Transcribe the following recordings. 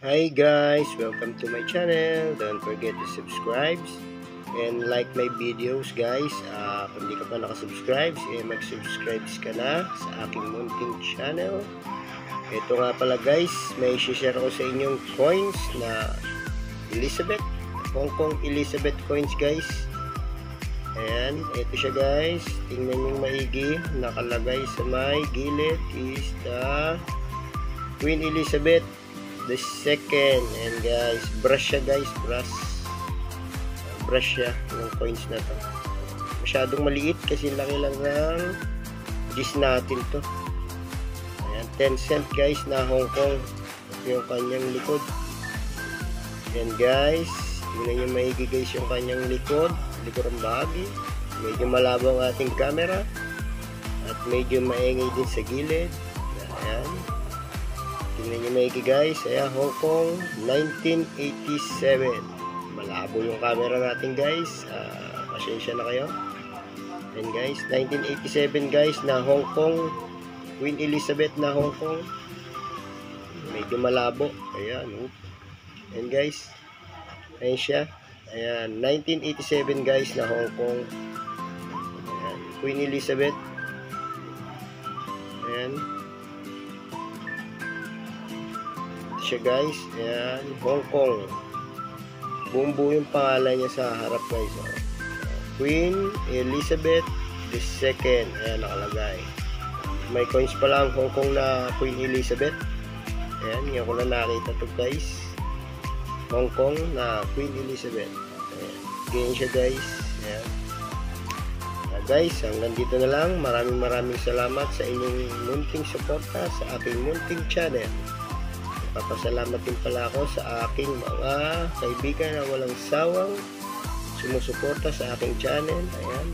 Hi guys, welcome to my channel. Don't forget to subscribe and like my videos guys. Kung di ka pa nakasubscribe, mag-subscribe ka na sa aking munting channel. Ito nga pala guys, may share ko sa inyong coins na Elizabeth, Hong Kong Elizabeth coins guys. Ayan, ito siya guys. Tingnan nyo maigi. Nakalagay sa may gilid is the Queen Elizabeth the second. And guys, brush siya guys, brush siya ng coins na to. Masyadong maliit kasi laki lang ng gis natin to. Ayan, 10 cent guys na Hong Kong yung kanyang likod. And guys, tingnan nyo maigi guys yung kanyang likod ng bahagi. Medyo malabo ang ating camera at medyo maingay din sa gilid. Ayan, tingnan nyo maigi guys. Ayan, Hong Kong 1987. Malabo yung camera natin guys, pasensya na kayo. And guys, 1987 guys na Hong Kong Queen Elizabeth na Hong Kong, medyo malabo. Ayan, and guys, ayan siya. Ayan, 1987 guys na Hong Kong. Ayan, Queen Elizabeth. Ayan, ito siya guys. Ayan, Hong Kong. Buong-buo yung pangalan niya sa harap guys. Queen Elizabeth the second. Ayan, nakalagay. May coins pa lang Hong Kong na Queen Elizabeth. Ayan, ngayon ko na nakita to guys. Hong Kong na Queen Elizabeth. Ayan, ganyan siya guys. Ayan. Guys, hanggang dito na lang. Maraming salamat sa inyong munting suporta sa aking munting channel. Papasalamat din pala ako sa aking mga kaibigan na walang sawang sumusuporta sa aking channel. Ayan,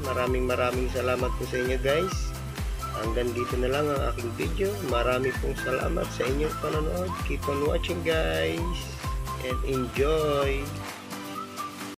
maraming salamat po sa inyo guys. Hanggang dito na lang ang aking video. Maraming pong salamat sa inyong panonood. Keep on watching guys and enjoy.